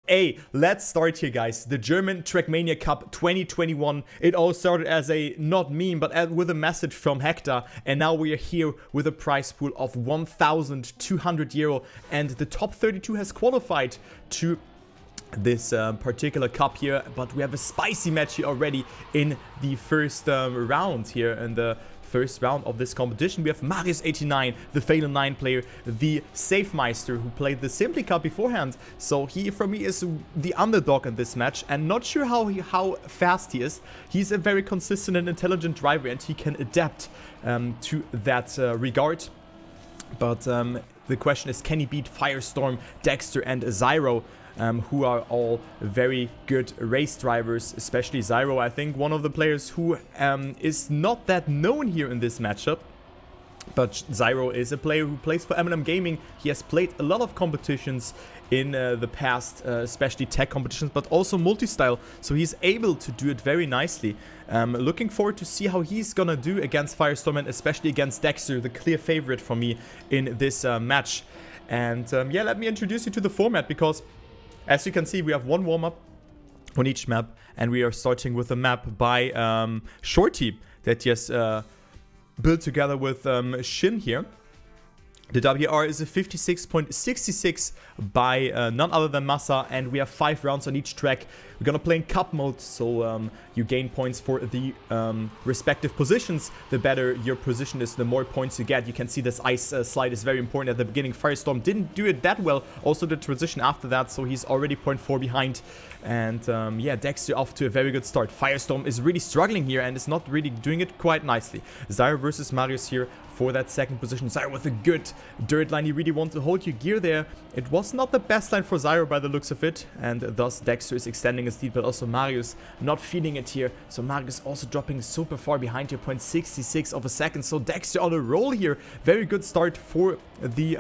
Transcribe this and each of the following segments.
Hey, let's start here, guys. The German Trackmania Cup 2021. It all started as a not meme, but with a message from Hector. And now we are here with a prize pool of 1,200 euro. And the top 32 has qualified to this particular cup here. But we have a spicy match here already in the first round here. In the first round of this competition, we have Marius89, the Fail 9 player, the Safemeister, who played the Simply Cup beforehand. So he, for me, is the underdog in this match, and not sure how fast he is. He's a very consistent and intelligent driver, and he can adapt to that regard. But the question is, can he beat Firestorrm, Dexter, and Z1row? Who are all very good race drivers, especially Z1row, I think, one of the players who is not that known here in this matchup. But Z1row is a player who plays for M&M Gaming. He has played a lot of competitions in the past, especially tech competitions, but also multi-style. So he's able to do it very nicely. Looking forward to see how he's gonna do against Firestorm, and especially against Dexter, the clear favorite for me in this match. And yeah, let me introduce you to the format, because as you can see, we have one warm-up on each map, and we are starting with a map by Shorty that he has built together with Shin here. The WR is a 56.66 by none other than Massa, and we have 5 rounds on each track. We're gonna play in cup mode, so you gain points for the respective positions. The better your position is, the more points you get. You can see this ice slide is very important at the beginning. Firestorm didn't do it that well. Also the transition after that, so he's already 0.4 behind. And yeah, Dexter off to a very good start. Firestorm is really struggling here and is not really doing it quite nicely. Z1row versus Marius here for that second position. Z1row with a good dirt line. He really wants to hold your gear there. It was not the best line for Z1row by the looks of it, and thus Dexter is extending his lead, but also Marius not feeling it here. So Marius also dropping super far behind here, 0.66 of a second. So Dexter on a roll here. Very good start for the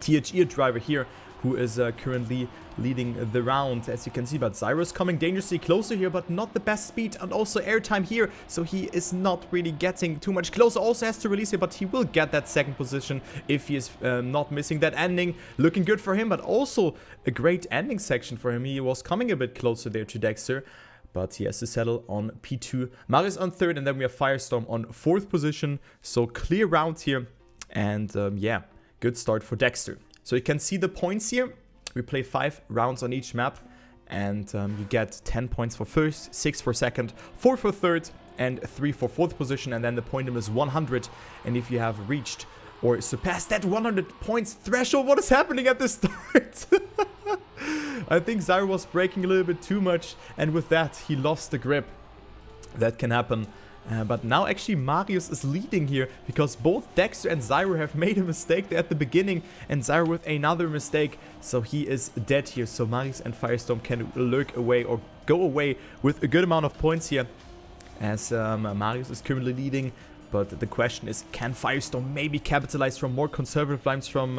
THE driver here, who is currently leading the round, as you can see. But Z1row is coming dangerously closer here, but not the best speed, and also airtime here, so he is not really getting too much closer. Also has to release here, but he will get that second position if he is not missing that ending. Looking good for him, but also a great ending section for him. He was coming a bit closer there to Dexter, but he has to settle on P2. Marius on third, and then we have Firestorm on fourth position. So clear round here, and yeah, good start for Dexter. So you can see the points here. We play 5 rounds on each map, and you get 10 points for first, 6 for second, 4 for third, and 3 for fourth position. And then the point limit is 100. And if you have reached or surpassed that 100 points threshold, what is happening at the start? I think Z1row was braking a little bit too much, and with that, he lost the grip. That can happen. But now actually Marius is leading here, because both Dexter and Z1row have made a mistake there at the beginning, and Z1row with another mistake, so he is dead here. So Marius and Firestorm can lurk away or go away with a good amount of points here, as Marius is currently leading. But the question is, can Firestorm maybe capitalize from more conservative lines from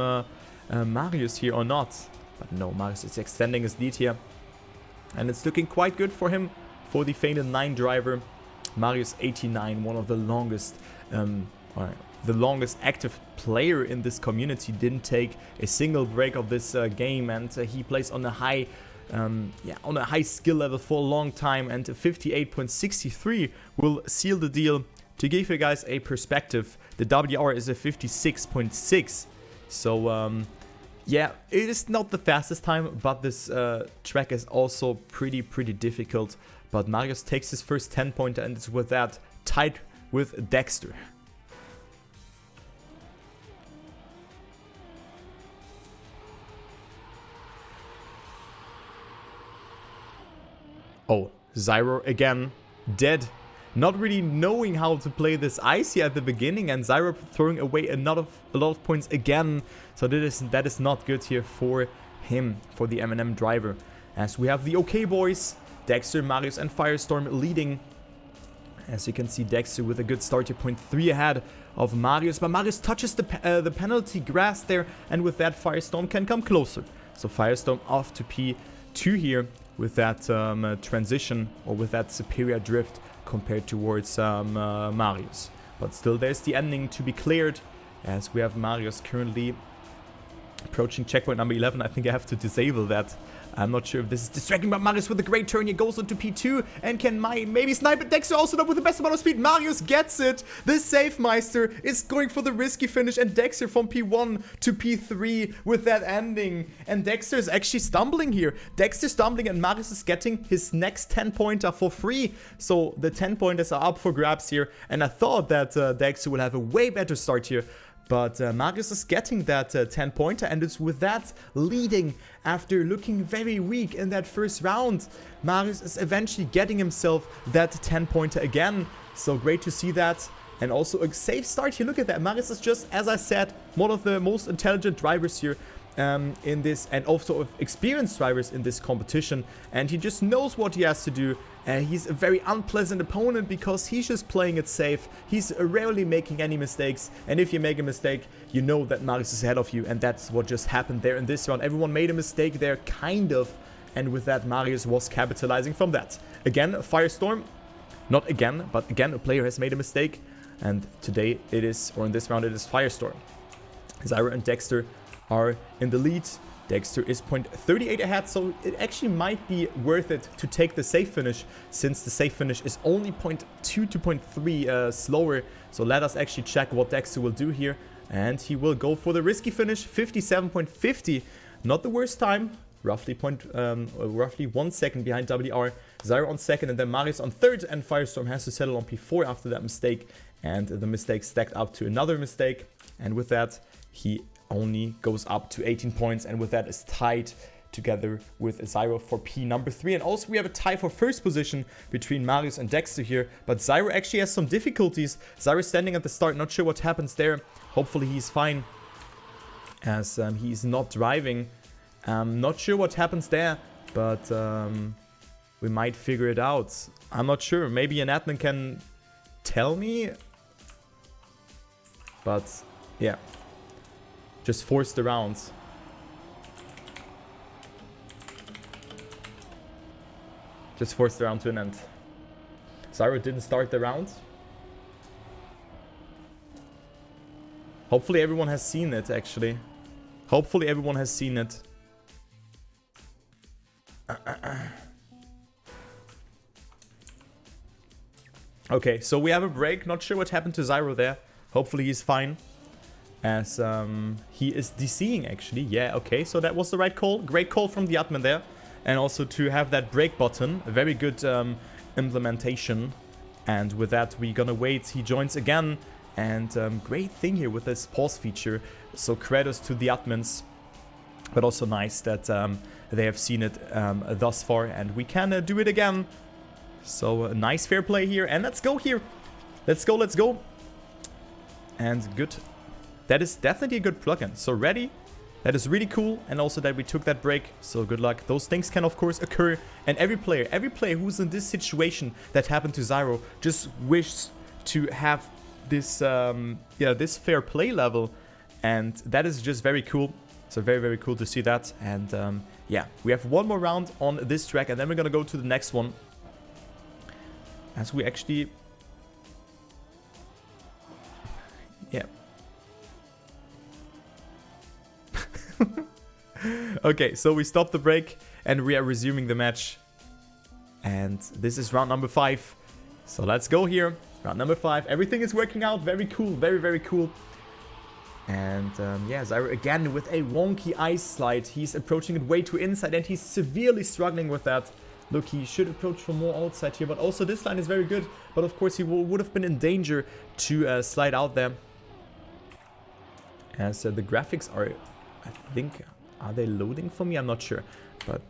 Marius here or not? But no, Marius is extending his lead here, and it's looking quite good for him, for the Fail 9 driver. Marius89, one of the longest active player in this community, didn't take a single break of this game, and he plays on a high skill level for a long time, and 58.63 will seal the deal. To give you guys a perspective, the WR is a 56.6, so yeah, it is not the fastest time, but this track is also pretty difficult. But Marius takes his first 10-pointer, and it's with that tied with Dexter. Oh, Z1row again, dead. Not really knowing how to play this ice here at the beginning, and Z1row throwing away a lot of points again. So that is not good here for him, for the M&M driver. As we have the OK boys, Dexter, Marius, and Firestorm leading. As you can see, Dexter with a good start here, 0.3 ahead of Marius. But Marius touches the penalty grass there, and with that, Firestorm can come closer. So Firestorm off to P2 here with that transition, or with that superior drift compared towards Marius. But still, there's the ending to be cleared, as we have Marius currently approaching checkpoint number 11. I think I have to disable that I'm not sure if this is distracting, but Marius with a great turn here goes into P2 and can maybe snipe it. Dexter also not with the best amount of speed. Marius gets it. The Safe Meister is going for the risky finish, and Dexter from P1 to P3 with that ending. And Dexter is actually stumbling here. Dexter stumbling, and Marius is getting his next 10-pointer for free. So the 10-pointers are up for grabs here, and I thought that Dexter will have a way better start here. But Marius is getting that 10-pointer, and it's with that leading after looking very weak in that first round. Marius is eventually getting himself that 10-pointer again. So great to see that. And also a safe start here. Look at that. Marius is just, as I said, one of the most intelligent drivers here in this, and also experienced drivers in this competition. And he just knows what he has to do. He's a very unpleasant opponent because he's just playing it safe. He's rarely making any mistakes. And if you make a mistake, you know that Marius is ahead of you. And that's what just happened there in this round. Everyone made a mistake there, kind of. And with that, Marius was capitalizing from that. Again, Firestorrm. Not again, but again, a player has made a mistake. And today it is, or in this round, it is Firestorrm. Z1row and Dexter are in the lead. Dexter is 0.38 ahead, so it actually might be worth it to take the safe finish, since the safe finish is only 0.2 to 0.3 slower. So let us actually check what Dexter will do here. And he will go for the risky finish, 57.50. Not the worst time, roughly 1 second behind WR. Z1row on second, and then Marius on third, and Firestorrm has to settle on P4 after that mistake. And the mistake stacked up to another mistake. And with that, he only goes up to 18 points, and with that is tied together with Z1row for P number 3. And also we have a tie for first position between Marius and Dexter here, but Z1row actually has some difficulties. Z1row standing at the start, not sure what happens there. Hopefully he's fine, as he's not driving. Not sure what happens there, but we might figure it out. I'm not sure, maybe an admin can tell me, but yeah. Just force the rounds. Just force the round to an end. Z1row didn't start the round. Hopefully everyone has seen it, actually. Hopefully everyone has seen it. Okay, so we have a break. Not sure what happened to Z1row there. Hopefully he's fine, as he is DCing actually. Yeah, okay, so that was the right call. Great call from the admin there. And also to have that break button, a very good implementation. And with that, we're gonna wait. He joins again. And great thing here with this pause feature. So credits to the admins. But also nice that they have seen it thus far. And we can do it again. So a nice fair play here. And let's go here. Let's go, let's go. And good. That is definitely a good plugin. So ready. That is really cool. And also that we took that break. So good luck. Those things can of course occur. And every player who's in this situation that happened to Z1row just wishes to have this this fair play level. And that is just very cool. So very, very cool to see that. And yeah, we have one more round on this track. And then we're going to go to the next one. As we actually... Yeah. Okay, so we stopped the break and we are resuming the match. And this is round number 5. So let's go here. Round number 5. Everything is working out. Very cool. Very, very cool. And yeah, Z1row again with a wonky ice slide. He's approaching it way too inside and he's severely struggling with that. Look, he should approach from more outside here. But also this line is very good. But of course he would have been in danger to slide out there. As the graphics are, I think, are they loading for me? I'm not sure. But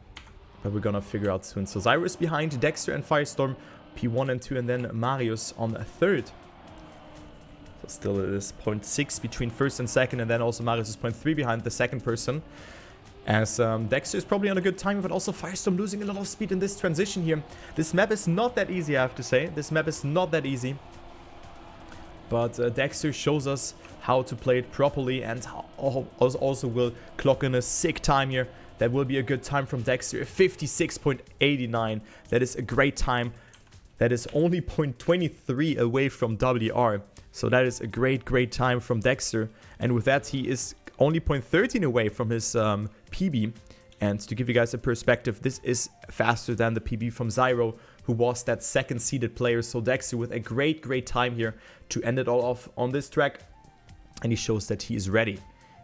we're gonna figure out soon. So Z1row is behind Dexter and Firestorrm, P1 and 2, and then Marius on third. So still it is 0.6 between first and second, and then also Marius is 0.3 behind the second person. As Dexter is probably on a good time, but also Firestorrm losing a lot of speed in this transition here. This map is not that easy, I have to say. This map is not that easy. But Dexter shows us how to play it properly, and also will clock in a sick time here. That will be a good time from Dexter, 56.89. That is a great time. That is only 0.23 away from WR. So that is a great, great time from Dexter. And with that, he is only 0.13 away from his PB. And to give you guys a perspective, this is faster than the PB from Z1row, who was that second seeded player. So Dexter with a great time here to end it all off on this track. And he shows that he is ready.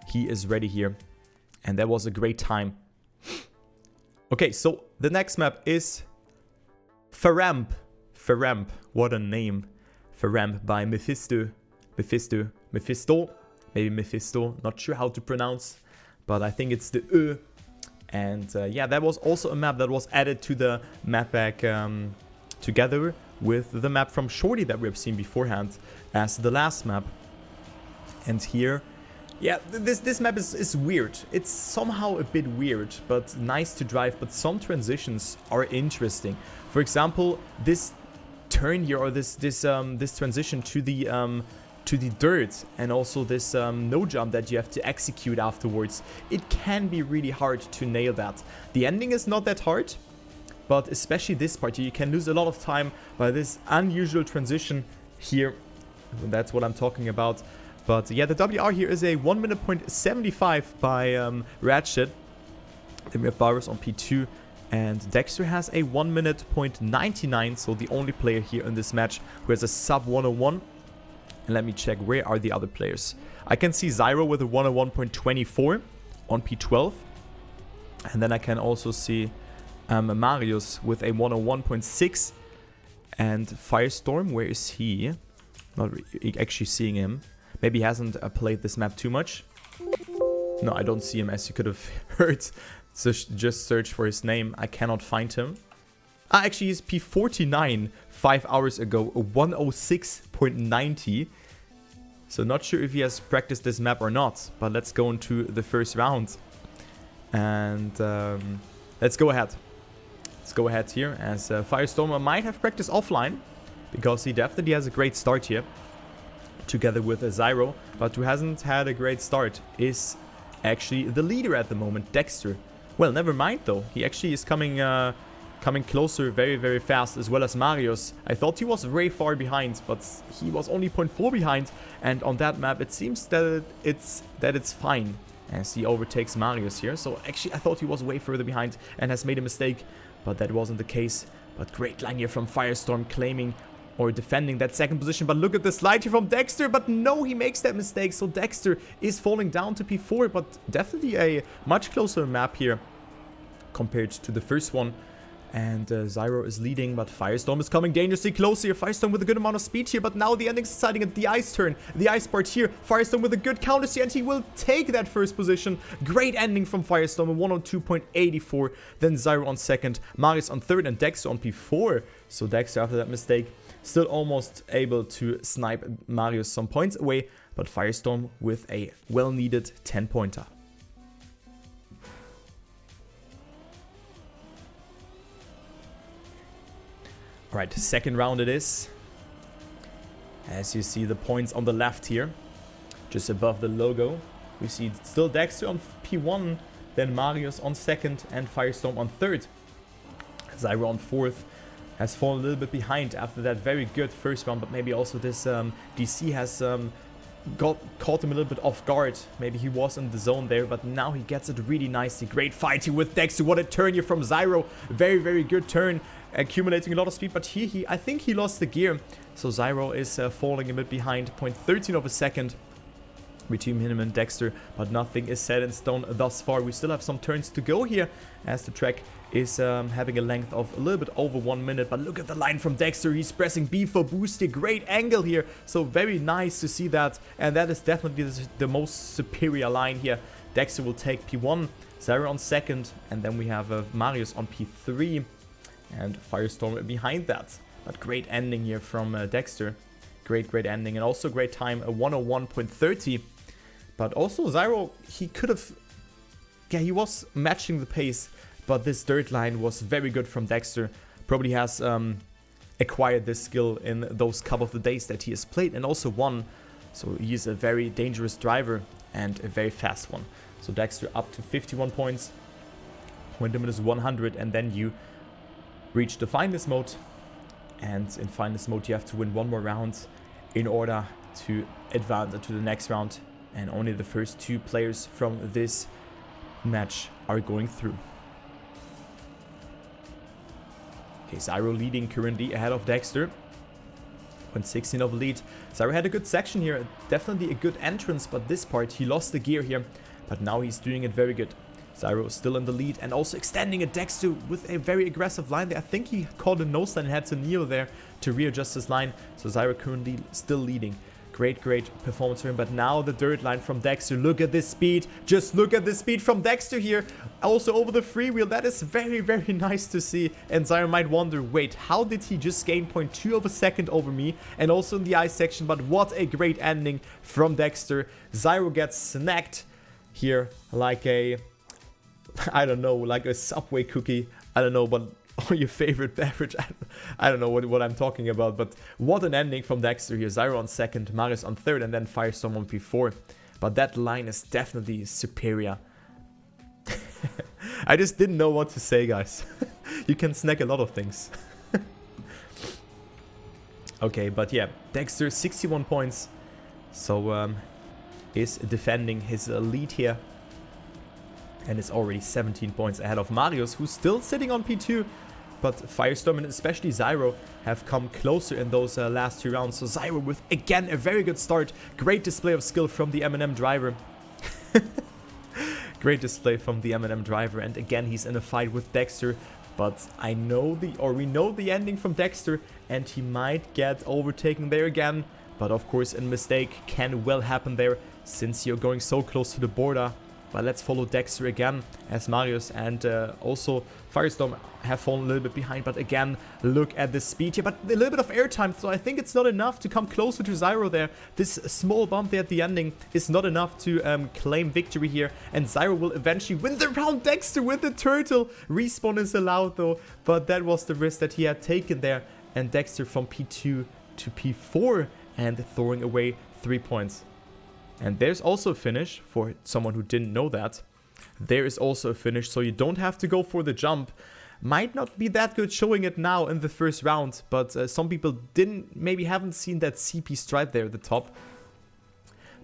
He is ready here. And that was a great time. Okay, so the next map is Firestorrm. Firestorrm, what a name. Firestorrm by Mephisto. Maybe Mephisto, not sure how to pronounce, but I think it's the Ö. And yeah, that was also a map that was added to the map pack together with the map from Shorty that we have seen beforehand as the last map. And here, yeah, this map is weird. It's somehow a bit weird, but nice to drive. But some transitions are interesting. For example, this turn here, or this transition to the dirt, and also this no jump that you have to execute afterwards. It can be really hard to nail that. The ending is not that hard, but especially this part here, you can lose a lot of time by this unusual transition here. That's what I'm talking about. But yeah, the WR here is a 1 minute point 75 by Ratchet. Then we have Barros on P2. And Dexter has a 1 minute point 99. So the only player here in this match who has a sub 101. And let me check, where are the other players? I can see Z1row with a 101.24 on P12. And then I can also see Marius with a 101.6. And Firestorrm, where is he? Not actually seeing him. Maybe he hasn't played this map too much. No, I don't see him, as you could have heard. So just search for his name. I cannot find him. Ah, actually, he's P49 5 hours ago, a 106.90. So not sure if he has practiced this map or not. But let's go into the first round. And let's go ahead. Let's go ahead here, as Firestorm might have practiced offline, because he definitely has a great start here together with Z1row. But who hasn't had a great start is actually the leader at the moment, Dexter. Well, never mind though. He actually is coming closer very fast, as well as Marius. I thought he was very far behind, but he was only 0.4 behind. And on that map, it seems that it's fine, as he overtakes Marius here. So actually, I thought he was way further behind and has made a mistake, but that wasn't the case. But great line here from Firestorrm, claiming or defending that second position. But look at the slide here from Dexter. But no, he makes that mistake. So Dexter is falling down to P4. But definitely a much closer map here compared to the first one. And Z1row is leading, but Firestorm is coming dangerously close here. Firestorm with a good amount of speed here, but now the ending is deciding at the ice turn. The ice part here. Firestorm with a good counter here, and he will take that first position. Great ending from Firestorm, a 102.84. Then Z1row on second, Marius on third, and Dexter on P4. So Dexter, after that mistake, still almost able to snipe Marius some points away, but Firestorm with a well-needed 10-pointer. Alright, second round it is. As you see the points on the left here, just above the logo. We see still Dexter on P1, then Marius on second, and Firestorm on third. Z1row on fourth. Has fallen a little bit behind after that very good first round, but maybe also this DC has caught him a little bit off guard. Maybe he was in the zone there, but now he gets it really nicely. Great fight here with Dexter. What a turn here from Z1row. Very good turn, accumulating a lot of speed, but here I think he lost the gear. So Z1row is falling a bit behind, 0.13 of a second between him and Dexter, but nothing is set in stone thus far. We still have some turns to go here, as the track is having a length of a little bit over 1 minute. But look at the line from Dexter. He's pressing B for boost here. Great angle here. So very nice to see that. And that is definitely the most superior line here. Dexter will take P1, Z1row on second, and then we have Marius on P3 and Firestorm behind that. But great ending here from Dexter. Great ending, and also great time, a 101.30. But also Z1row, he could have, yeah, he was matching the pace, but this dirt line was very good from Dexter. Probably has acquired this skill in those couple of the days that he has played and also won. So he is a very dangerous driver and a very fast one. So Dexter up to 51 points. Point limit is 100, and then you reach the finals mode. And in finals mode, you have to win one more round in order to advance into the next round. And only the first two players from this match are going through. Okay, Z1row leading currently ahead of Dexter. 116 of lead. Z1row had a good section here, definitely a good entrance, but this part he lost the gear here, but now he's doing it very good. Z1row still in the lead and also extending a Dexter with a very aggressive line there. I think he caught a nose line and had to kneel there to readjust his line, so Z1row currently still leading. Great performance for him, but now the dirt line from Dexter. Look at this speed. Just look at the speed from Dexter here. Also over the freewheel. That is very nice to see. And Z1row might wonder, wait, how did he just gain 0.2 of a second over me? And also in the ice section, but what a great ending from Dexter. Z1row gets snacked here like a, I don't know, like a Subway cookie. I don't know, but or your favorite beverage. I don't know what I'm talking about, but what an ending from Dexter here. Z1row on second, Marius on third, and then Firestorrm on P4. But that line is definitely superior. I just didn't know what to say, guys. You can snack a lot of things. Okay, but yeah, Dexter 61 points. So is defending his lead here. And is already 17 points ahead of Marius, who's still sitting on P2. But Firestorrm and especially Z1row have come closer in those last 2 rounds. So Z1row with, again, a very good start. Great display of skill from the M&M driver. Great display from the M&M driver. And again, he's in a fight with Dexter. But we know the ending from Dexter. And he might get overtaken there again. But of course, a mistake can well happen there, since you're going so close to the border. But let's follow Dexter again, as Marius and also Firestorrm have fallen a little bit behind. But again, look at the speed here. But a little bit of airtime, so I think it's not enough to come closer to Z1row there. This small bump there at the ending is not enough to claim victory here. And Z1row will eventually win the round. Dexter with the turtle. Respawn is allowed though, but that was the risk that he had taken there. And Dexter from P2 to P4 and throwing away 3 points. And there's also a finish for someone who didn't know that. There is also a finish, so you don't have to go for the jump. Might not be that good showing it now in the first round, but some people maybe haven't seen that CP stripe there at the top.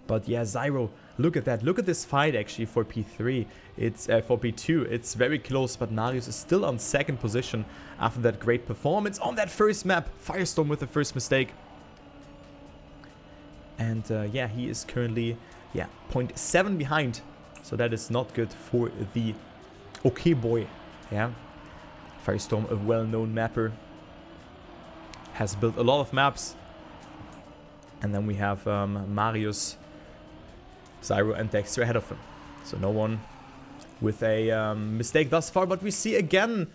But yeah, Z1row, look at that. Look at this fight actually for P3. It's for P2. It's very close, but Marius is still on second position after that great performance on that first map. Firestorrm with the first mistake. And yeah, he is currently 0.7 behind. So that is not good for the okay boy. Yeah. Firestorrm, a well-known mapper. Has built a lot of maps. And then we have Marius, Z1row and Dexter ahead of him. So no one with a mistake thus far. But we see again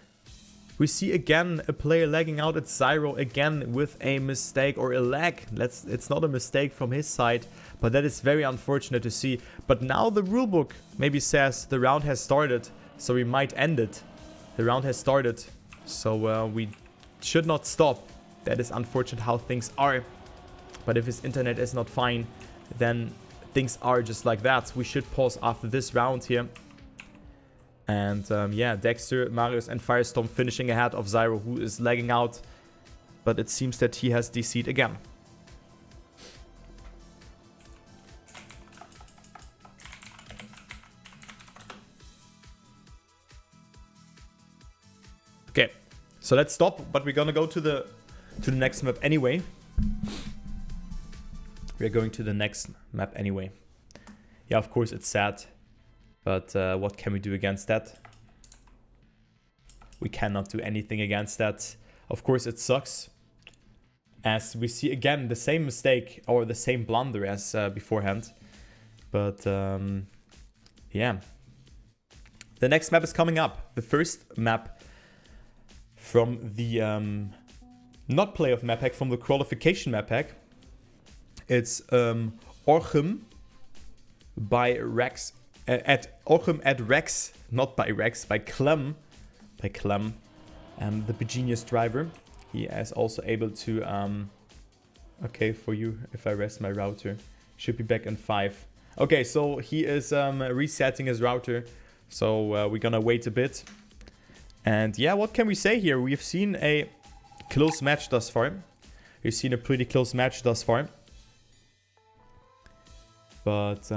a player lagging out at Z1row again with a mistake or a lag. It's not a mistake from his side, but that is very unfortunate to see. But now the rulebook maybe says the round has started, so we might end it. The round has started, so we should not stop. That is unfortunate how things are. But if his internet is not fine, then things are just like that. We should pause after this round here. And yeah, Dexter, Marius and Firestorrm finishing ahead of Z1row, who is lagging out. But it seems that he has DC'd again. Okay, so let's stop, but we're gonna go to the next map anyway. We're going to the next map anyway. Yeah, of course it's sad. But what can we do against that? We cannot do anything against that. Of course, it sucks. As we see again the same mistake or the same blunder as beforehand. But yeah. The next map is coming up. The first map from the not playoff map pack, from the qualification map pack. It's Orchem by Rex. At Orchem at Rex, not by Rex, by Clem. By Clem, the Begenius driver. He is also able to, okay, for you, if I rest my router, should be back in 5. Okay, so he is resetting his router, so we're gonna wait a bit. And yeah, what can we say here? We've seen a close match thus far. We've seen a pretty close match thus far. But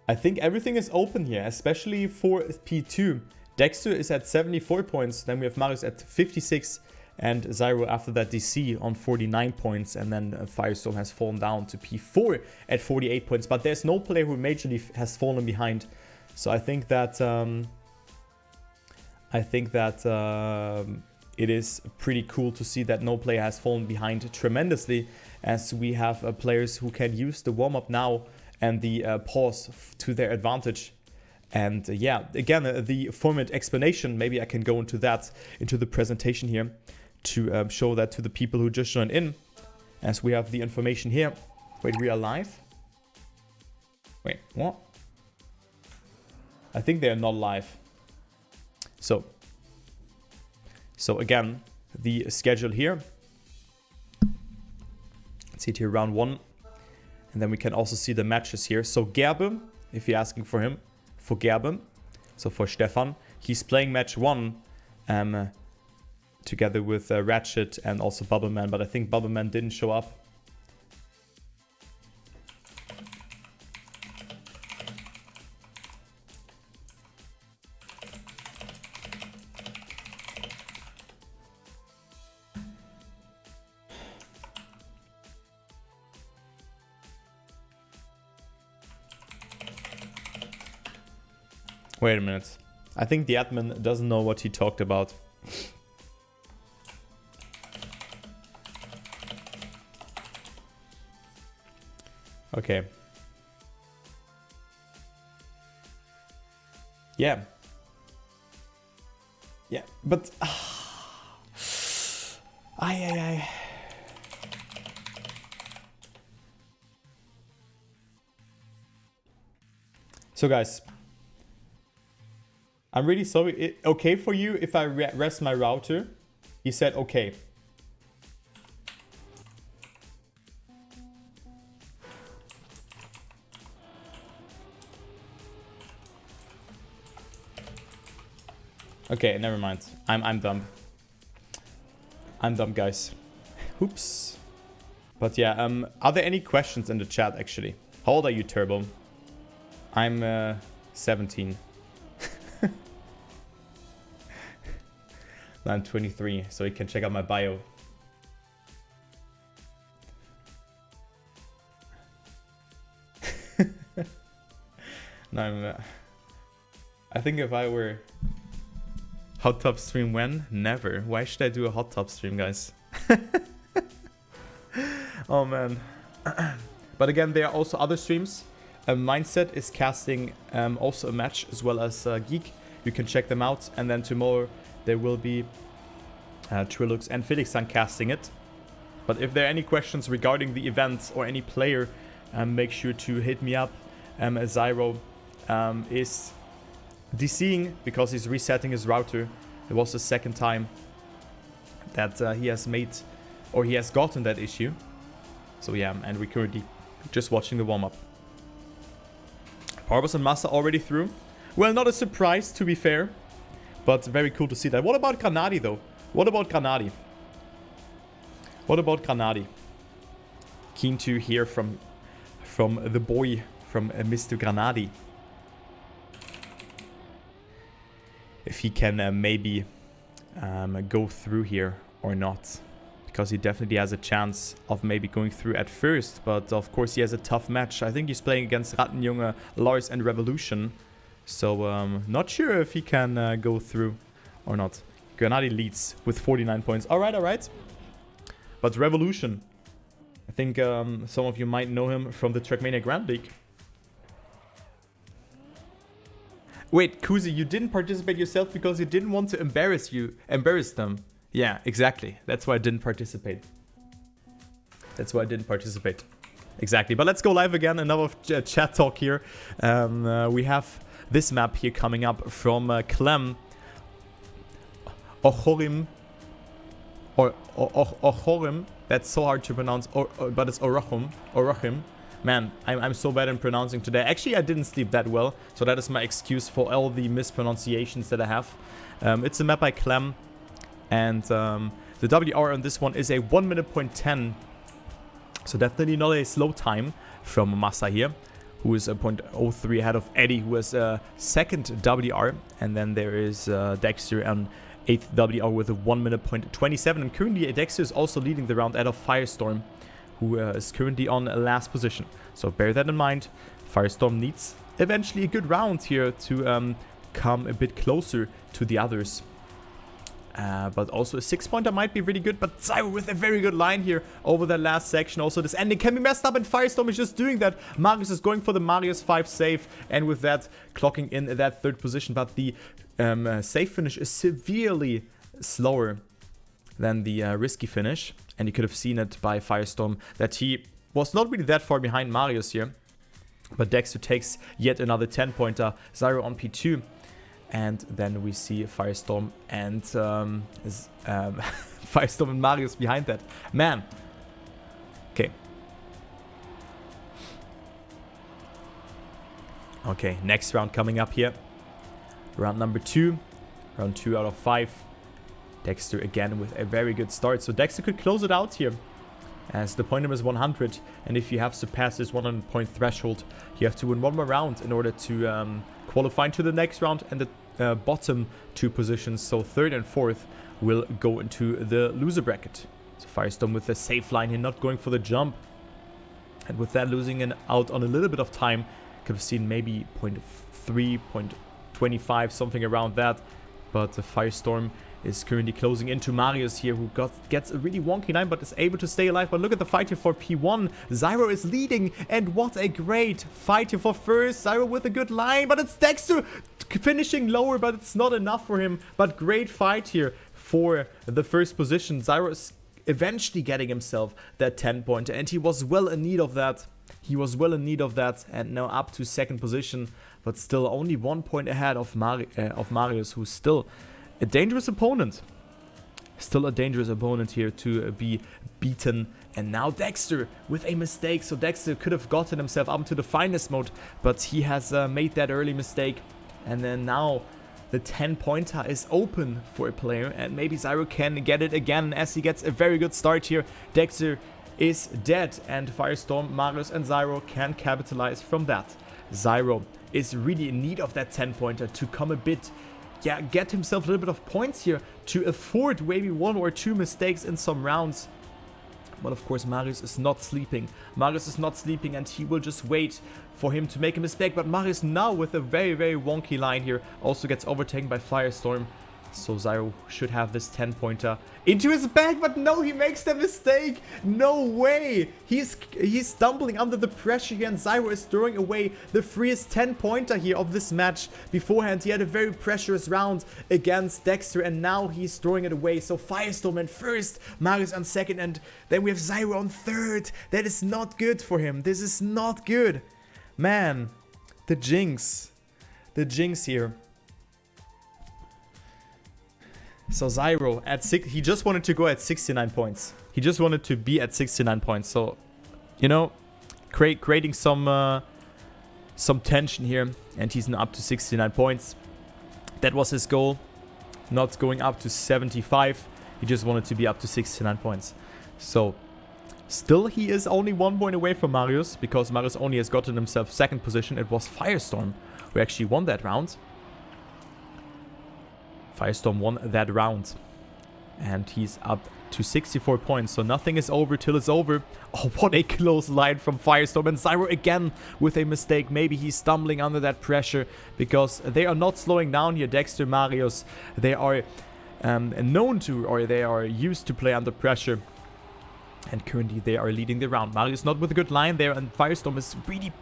I think everything is open here, especially for P2. Dexter is at 74 points, then we have Marius at 56, and Z1row after that DC on 49 points, and then Firestorrm has fallen down to P4 at 48 points. But there's no player who majorly has fallen behind, so I think that it is pretty cool to see that no player has fallen behind tremendously, as we have players who can use the warm-up now and the pause to their advantage. And yeah, again, the format explanation, maybe I can go into that, into the presentation here, to show that to the people who just joined in, as we have the information here. Wait, we are live? Wait, what? I think they are not live. So again, the schedule here. Let's see it here, round 1. And then we can also see the matches here. So Gerbe, if you're asking for him, for Gerbe, so for Stefan, he's playing match 1 together with Ratchet and also Bubbleman, but I think Bubbleman didn't show up. Wait a minute. I think the admin doesn't know what he talked about. Okay. Yeah. Yeah, but... Ay. So guys, I'm really sorry. Okay for you if I rest my router? He said okay. Okay, never mind. I'm dumb. I'm dumb, guys. Oops. But yeah, are there any questions in the chat actually? How old are you, Turbo? I'm 17. I'm 23, so you can check out my bio. No, I think if I were hot top stream when? Never. Why should I do a hot top stream, guys? Oh man. But again, there are also other streams. Mindset is casting also a match, as well as Geek. You can check them out, and then tomorrow there will be Trilux and Felixan casting it. But if there are any questions regarding the event or any player, make sure to hit me up. Z1row is DCing because he's resetting his router. It was the second time that he has made, or he has gotten that issue. So yeah, and we're currently just watching the warm-up. Barbos and Massa already through. Well, not a surprise to be fair, but very cool to see that. What about Granadi though? What about Granadi? What about Granadi? Keen to hear from the boy, from Mr. Granadi. If he can maybe go through here or not. Because he definitely has a chance of maybe going through at first. But of course he has a tough match. I think he's playing against Rattenjunge, Lars and Revolution. So not sure if he can go through or not. Granadi leads with 49 points. Alright. But Revolution, I think some of you might know him from the Trackmania Grand League. Wait, Kuzi, you didn't participate yourself because you didn't want to embarrass them. Yeah, exactly. That's why I didn't participate. Exactly. But let's go live again. Another chat talk here. We have this map here coming up from Clem. Ochorim. Or Ochorim. That's so hard to pronounce. But it's Orochim. Man, I'm so bad in pronouncing today. Actually, I didn't sleep that well. So that is my excuse for all the mispronunciations that I have. It's a map by Clem. And the WR on this one is a 1 minute point 10. So definitely not a slow time from Massa here. who is a 0.03 ahead of Eddie, who has a second WR. And then there is Dexter on 8th WR with a 1 minute 27. And currently Dexter is also leading the round out of Firestorm, who is currently on last position. So bear that in mind. Firestorm needs eventually a good round here to come a bit closer to the others. But also a 6-pointer might be really good. But Z1row with a very good line here over that last section. Also this ending can be messed up, and Firestorm is just doing that. Marius is going for the Marius 5 save, and with that clocking in that 3rd position. But the save finish is severely slower than the risky finish. And you could have seen it by Firestorm that he was not really that far behind Marius here. But Dexter takes yet another 10-pointer. Z1row on P2. And then we see Firestorm and Firestorm and Marius behind that. Man. Okay. Okay, next round coming up here. Round number 2. Round 2 out of 5. Dexter again with a very good start. So Dexter could close it out here, as the point number is 100. And if you have surpassed this 100-point threshold, you have to win one more round in order to qualify into the next round. And the bottom 2 positions, so 3rd and 4th, will go into the loser bracket. So Firestorm with the safe line here, not going for the jump. And with that losing out on a little bit of time, could have seen maybe 0.3, 0.25, something around that. But the Firestorm is currently closing into Marius here, who gets a really wonky line but is able to stay alive. But look at the fight here for P1. Z1row is leading, and what a great fight here for first. Z1row with a good line, but it's Dexter finishing lower, but it's not enough for him. But great fight here for the first position. Z1row is eventually getting himself that 10-pointer, and he was well in need of that. And now up to 2nd position, but still only 1 point ahead of Marius, who's still a dangerous opponent. Still a dangerous opponent here to be beaten. And now Dexter with a mistake. So Dexter could have gotten himself up into the finest mode, but he has made that early mistake. And then now the 10-pointer is open for a player, and maybe Z1row can get it again as he gets a very good start here. Dexter is dead, and Firestorm, Marius and Z1row can capitalize from that. Z1row is really in need of that 10-pointer to come a bit, get himself a little bit of points here to afford maybe 1 or 2 mistakes in some rounds. But of course Marius is not sleeping. And he will just wait for him to make a mistake. But Marius now with a very, very wonky line here also gets overtaken by Firestorm. So Z1row should have this 10-pointer into his bag, but no, he makes the mistake. No way. He's stumbling under the pressure here, and Z1row is throwing away the freest 10-pointer here of this match. Beforehand, he had a very pressurous round against Dexter, and now he's throwing it away. So Firestorm in 1st, Marius on 2nd, and then we have Z1row on 3rd. That is not good for him. This is not good. Man, the jinx. The jinx here. So Z1row at 6, he just wanted to go at 69 points. He just wanted to be at 69 points. So, you know, creating some tension here, and he's now up to 69 points. That was his goal, not going up to 75. He just wanted to be up to 69 points. So, still he is only 1 point away from Marius, because Marius only has gotten himself 2nd position. It was Firestorm who actually won that round. Firestorm won that round, and he's up to 64 points, so nothing is over till it's over. Oh, what a close line from Firestorm, and Z1row again with a mistake. Maybe he's stumbling under that pressure, because they are not slowing down here. Dexter, Marius, they are known to, or they are used to play under pressure, and currently they are leading the round. Marius not with a good line there, and Firestorm is really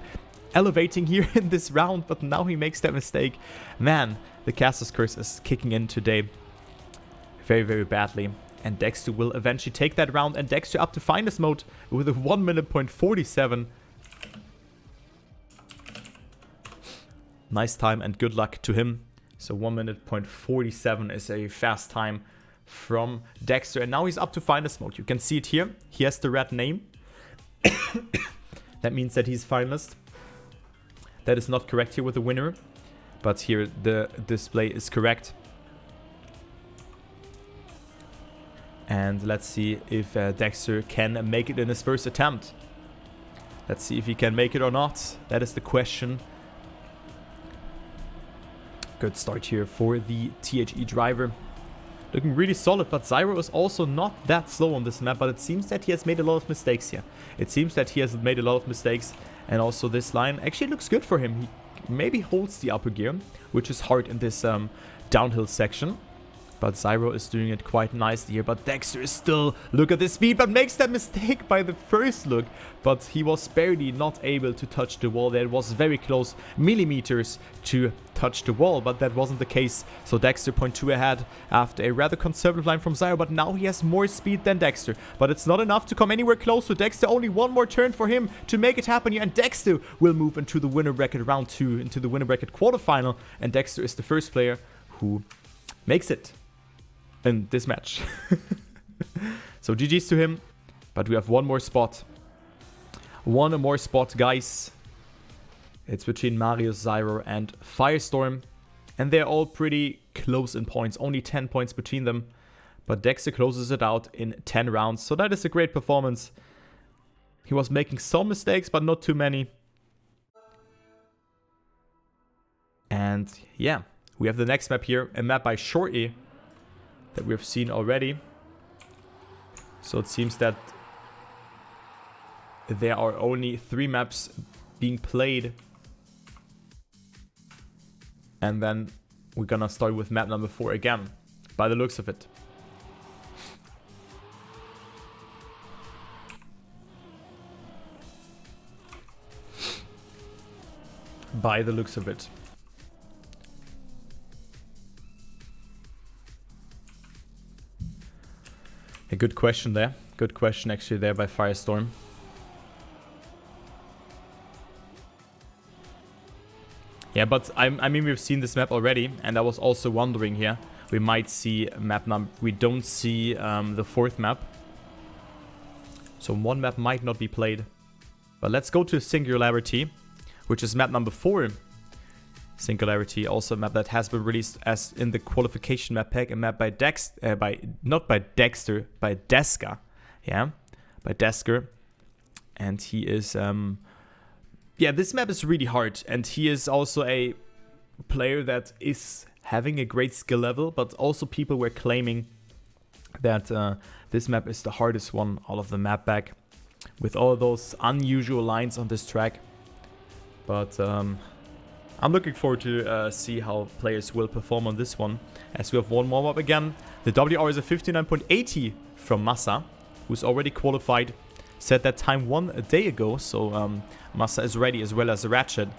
elevating here in this round, but now he makes that mistake. Man, the Caster's Curse is kicking in today very, very badly. And Dexter will eventually take that round, and Dexter up to finest mode with a 1 minute 47. Nice time and good luck to him. So 1 minute 47 is a fast time from Dexter, and now he's up to finest mode. You can see it here. He has the red name. That means that he's finalist. That is not correct here with the winner, but here the display is correct. And let's see if Dexter can make it in his first attempt. Let's see if he can make it or not. That is the question. Good start here for the THE driver. Looking really solid, but Z1row is also not that slow on this map, but it seems that he has made a lot of mistakes here. It seems that he has made a lot of mistakes, and also this line actually looks good for him. He maybe holds the upper gear, which is hard in this downhill section. But Z1row is doing it quite nicely here. But Dexter is still, look at the speed, but makes that mistake by the first look. But he was barely not able to touch the wall there. It was very close, millimeters to touch the wall, but that wasn't the case. So Dexter 0.2 ahead after a rather conservative line from Z1row, but now he has more speed than Dexter. But it's not enough to come anywhere close to Dexter. Only one more turn for him to make it happen here. And Dexter will move into the winner bracket round 2, into the winner bracket quarterfinal. And Dexter is the first player who makes it in this match. So GG's to him, but we have one more spot. One more spot, guys. It's between Marius, Z1row, and Firestorrm, and they're all pretty close in points, only 10 points between them. But Dexter closes it out in 10 rounds, so that is a great performance. He was making some mistakes, but not too many. And yeah, we have the next map here, a map by Shorty that we've seen already. So it seems that there are only 3 maps being played. And then we're gonna start with map number 4 again, by the looks of it. By the looks of it. A good question there. Good question actually there by Firestorrm. Yeah, but I mean, we've seen this map already, and I was also wondering here. We might see map number... We don't see the 4th map. So one map might not be played. But let's go to Singularity, which is map number 4. Singularity, also a map that has been released as in the qualification map pack, a map by not by Dexter, by Deska. Yeah, by Dexter. And he is yeah, this map is really hard, and he is also a player that is having a great skill level, but also people were claiming that this map is the hardest one out of the map pack, with all those unusual lines on this track. But I'm looking forward to see how players will perform on this one, as we have one more map again. The WR is a 59.80 from Massa, who's already qualified. Set that time 1 day ago, so Massa is ready, as well as Ratchet,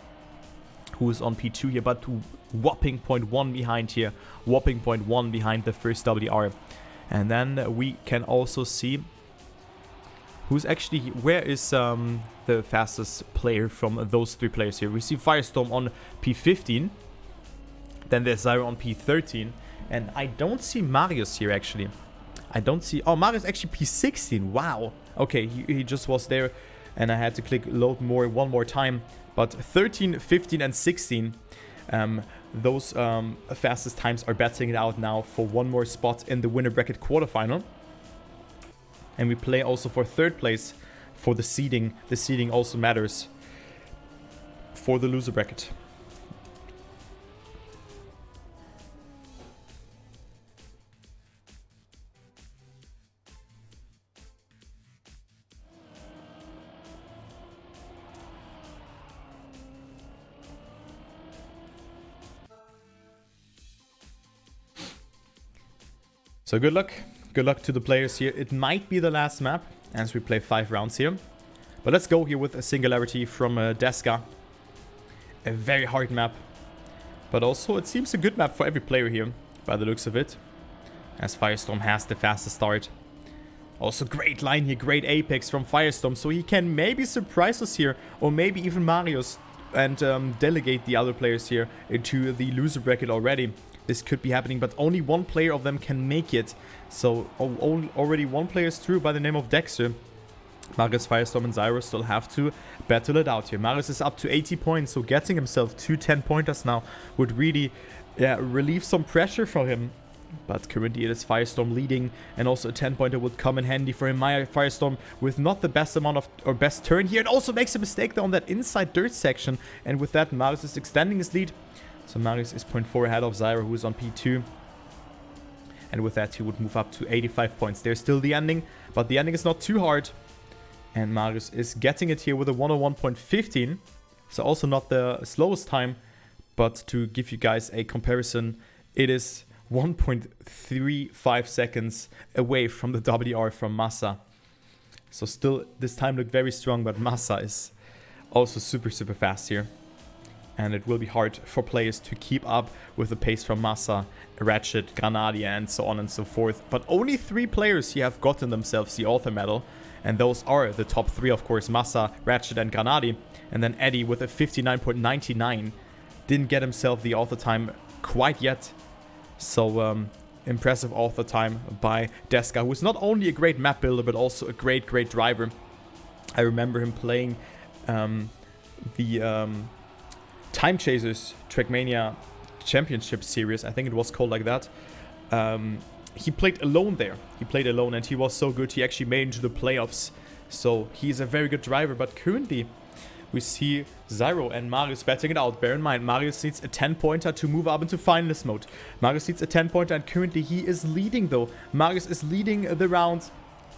who is on P2 here, but whopping 0.1 behind here. Whopping 0.1 behind the first WR. And then we can also see who's actually, where is the fastest player from those 3 players here. We see Firestorrm on P15, then there's Z1row on P13, and I don't see Marius here actually. I don't see, oh, Marius actually P16, wow. Okay, he just was there, and I had to click load more one more time. But 13, 15, and 16, those fastest times are battling it out now for one more spot in the winner bracket quarterfinal. And we play also for 3rd place for the seeding. The seeding also matters for the loser bracket. So good luck. Good luck to the players here. It might be the last map as we play 5 rounds here. But let's go here with a Singularity from Deska. A very hard map. But also it seems a good map for every player here, by the looks of it. As Firestorrm has the fastest start. Also great line here, great apex from Firestorrm. So he can maybe surprise us here, or maybe even Marius, and delegate the other players here into the loser bracket already. This could be happening, but only one player of them can make it. So already one player is through by the name of Dexter. Marius, Firestorrm, and Z1row still have to battle it out here. Marius is up to 80 points, so getting himself 2 10-pointers now would really relieve some pressure from him But currently it is Firestorm leading, and also a 10-pointer would come in handy for him. Firestorm with not the best amount of, or best turn here, and also makes a mistake though on that inside dirt section. And with that, Marius is extending his lead. So Marius is 0.4 ahead of Z1row, who is on P2. And with that, he would move up to 85 points. There's still the ending, but the ending is not too hard. And Marius is getting it here with a 101.15. So also not the slowest time, but to give you guys a comparison, it is 1.35 seconds away from the WR from Massa. So still, this time looked very strong, but Massa is also super fast here. And it will be hard for players to keep up with the pace from Massa, Ratchet, Granadier, and so on and so forth. But only 3 players here have gotten themselves the author medal. And those are the top 3, of course, Massa, Ratchet, and Granadier. And then Eddie with a 59.99 didn't get himself the author time quite yet. So impressive author time by Dexter, who is not only a great map builder, but also a great driver. I remember him playing the Time Chasers Trackmania Championship Series. I think it was called like that. He played alone there. He played alone, and he was so good. He actually made it into the playoffs. So he's a very good driver. But currently, we see Z1row and Marius batting it out. Bear in mind, Marius needs a 10-pointer to move up into finalist mode. Marius needs a 10-pointer, and currently he is leading though. Marius is leading the round,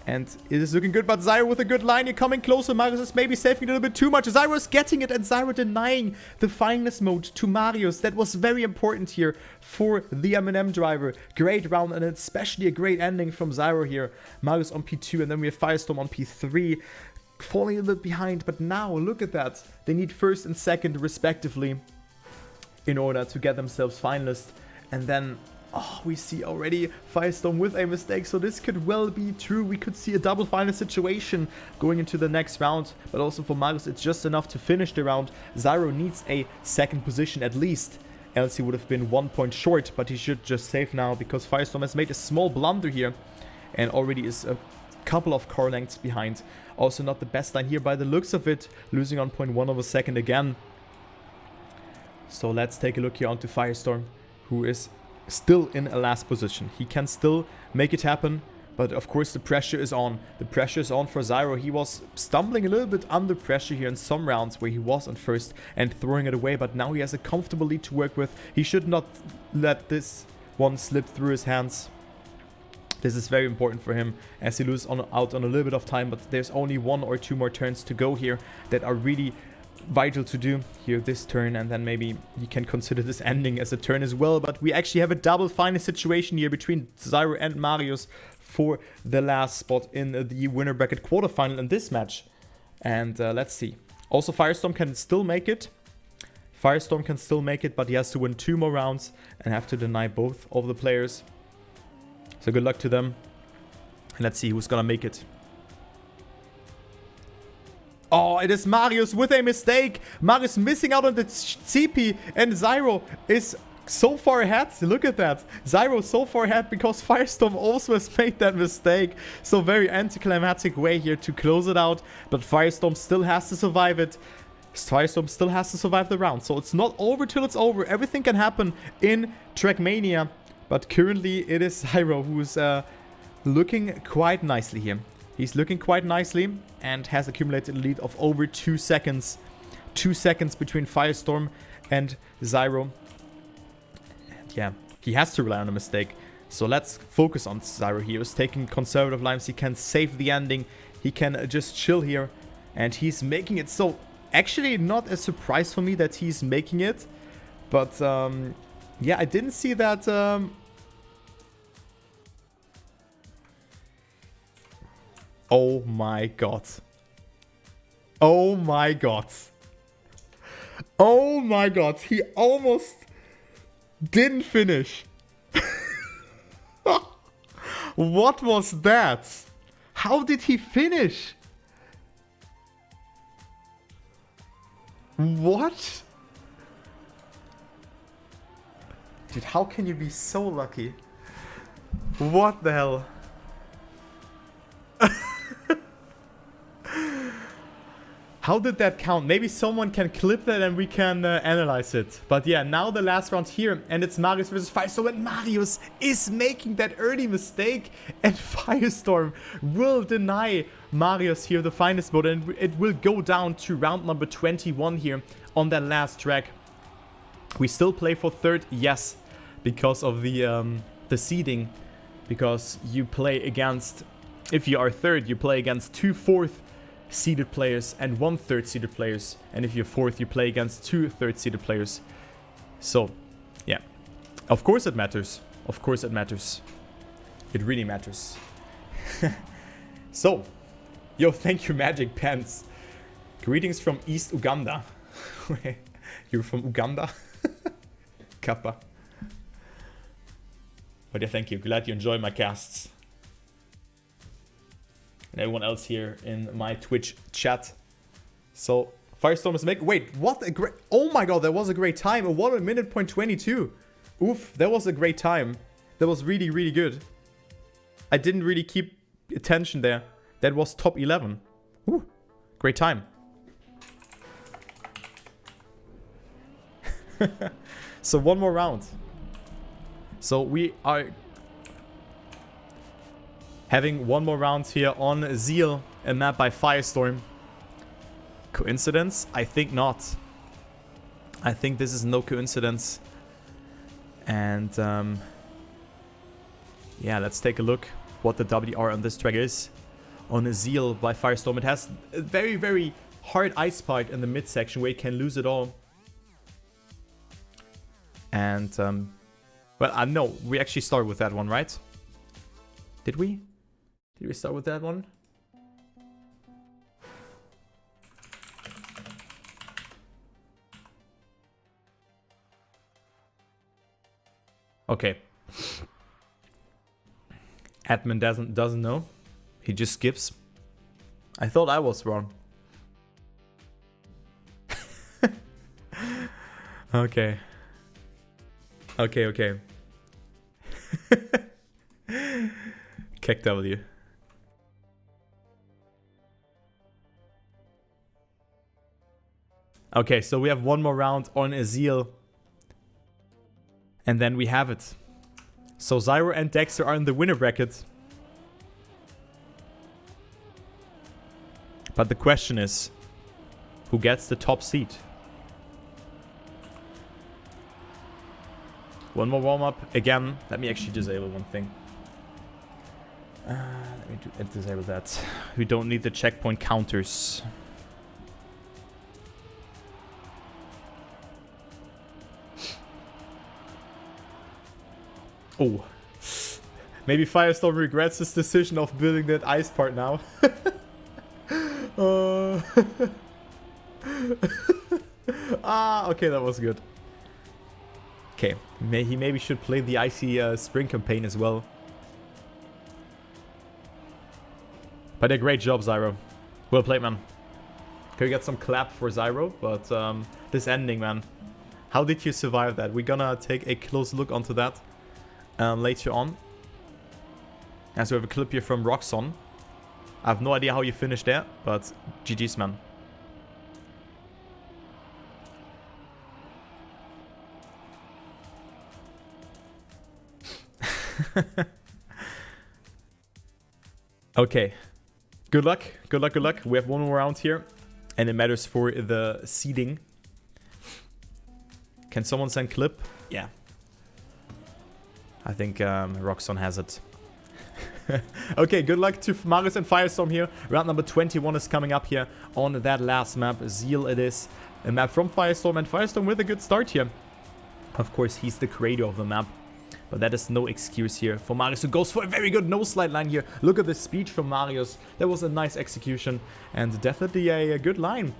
and it is looking good. But Z1row with a good line here, coming closer. Marius is maybe saving it a little bit too much. Z1row is getting it, and Z1row denying the finalist mode to Marius. That was very important here for the M&M driver. Great round, and especially a great ending from Z1row here. Marius on P2, and then we have Firestorm on P3. Falling a little bit behind, but now look at that. They need first and second respectively in order to get themselves finalists. And then, oh, we see already Firestorm with a mistake, so this could well be true. We could see a double final situation going into the next round, but also for Marius, it's just enough to finish the round. Z1row needs a second position at least, else he would have been 1 point short, but he should just save now because Firestorm has made a small blunder here and already is a couple of car lengths behind. Also not the best line here by the looks of it, losing on 0.1 of a second again. So let's take a look here onto Firestorm, who is still in a last position. He can still make it happen, but of course the pressure is on. The pressure is on for Z1row. He was stumbling a little bit under pressure here in some rounds where he was on first and throwing it away, but now he has a comfortable lead to work with. He should not let this one slip through his hands. This is very important for him as he loses out on a little bit of time, but there's only 1 or 2 more turns to go here that are really vital to do here this turn, and then maybe you can consider this ending as a turn as well. But we actually have a double final situation here between Z1row and Marius for the last spot in the winner bracket quarterfinal in this match. And let's see. Also, Firestorm can still make it. Firestorm can still make it, but he has to win 2 more rounds and have to deny both of the players. So good luck to them. And let's see who's gonna make it. Oh, it is Marius with a mistake. Marius missing out on the CP, and Z1row is so far ahead. Look at that. Z1row so far ahead because Firestorm also has made that mistake. So very anticlimactic way here to close it out. But Firestorm still has to survive it. Firestorm still has to survive the round. So it's not over till it's over. Everything can happen in Trackmania. But currently it is Z1row who's looking quite nicely here. He's looking quite nicely and has accumulated a lead of over 2 seconds. 2 seconds between Firestorm and Z1row. And yeah, he has to rely on a mistake. So let's focus on Z1row here. He's taking conservative lines. He can save the ending. He can just chill here. And he's making it. So actually not a surprise for me that he's making it. But yeah, I didn't see that. Oh my god. Oh my god. Oh my god. He almost didn't finish. What was that? How did he finish? What? Dude, how can you be so lucky? What the hell? How did that count? Maybe someone can clip that and we can analyze it. But yeah, now the last round here, and it's Marius versus Firestorm, and Marius is making that early mistake, and Firestorm will deny Marius here the finest mode, and it will go down to round number 21 here on that last track. We still play for third, yes, because of the seeding, because you play against, if you are third, you play against 2 fourth seeded players and 1 third seeded players, and if you're fourth, you play against 2 third seeded players. So yeah, of course it matters. Of course it matters. It really matters. So yo, thank you Magic Pants. Greetings from East Uganda. You're from Uganda? Kappa. But yeah, thank you. Glad you enjoy my casts. And everyone else here in my Twitch chat. So, Firestorm is making... Wait, what a great... Oh my god, that was a great time. A 1 minute point 22. Oof, that was a great time. That was really, really good. I didn't really keep attention there. That was top 11. Ooh, great time. So, one more round. So, we are... having one more round here on Zeal, a map by Firestorm. Coincidence? I think not. I think this is no coincidence. And yeah, let's take a look what the WR on this track is. On Zeal by Firestorm, it has a very, very hard ice part in the midsection where you can lose it all. And well, I know we actually started with that one, right? Did we? Did we start with that one? Okay. Admin doesn't know. He just skips. I thought I was wrong. Okay. Okay. Keck W. Okay, so we have one more round on Azil. And then we have it. So Z1row and Dexter are in the winner bracket. But the question is, who gets the top seat? One more warm-up. Again, let me actually disable one thing. Let me disable that. We don't need the checkpoint counters. Oh. Maybe Firestorm regrets his decision of building that ice part now. Okay, that was good. Okay, he maybe should play the icy spring campaign as well. But a great job, Z1row. Well played, man. Can we get some clap for Z1row? But this ending, man. How did you survive that? We're gonna take a close look onto that later on. As we have a clip here from Roxon. I have no idea how you finished there, but GG's, man. Okay. Good luck. Good luck, good luck. We have one more round here. And it matters for the seeding. Can someone send clip? Yeah. I think Roxon has it. Okay, good luck to Marius and Firestorm here. Round number 21 is coming up here on that last map. Zeal it is. A map from Firestorm, and Firestorm with a good start here. Of course, he's the creator of the map. But that is no excuse here for Marius, who goes for a very good no-slide line here. Look at the speed from Marius. That was a nice execution and definitely a good line.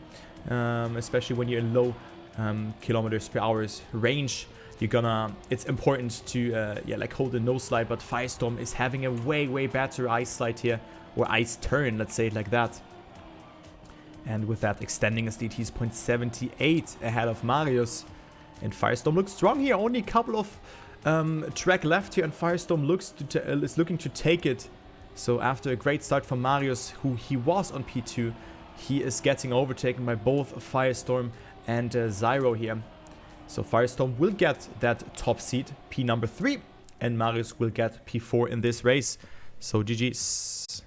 Especially when you're in low kilometers per hour range. You're gonna, it's important to yeah, like hold a no-slide, but Firestorm is having a way better ice slide here, or ice turn, let's say it like that. And with that, extending his DT is 0.78 ahead of Marius. And Firestorm looks strong here, only a couple of track left here, and Firestorm is looking to take it. So after a great start from Marius, who he was on P2, he is getting overtaken by both Firestorrm and Z1row here. So Firestorrm will get that top seed, P number 3, and Marius will get P4 in this race. So GG's.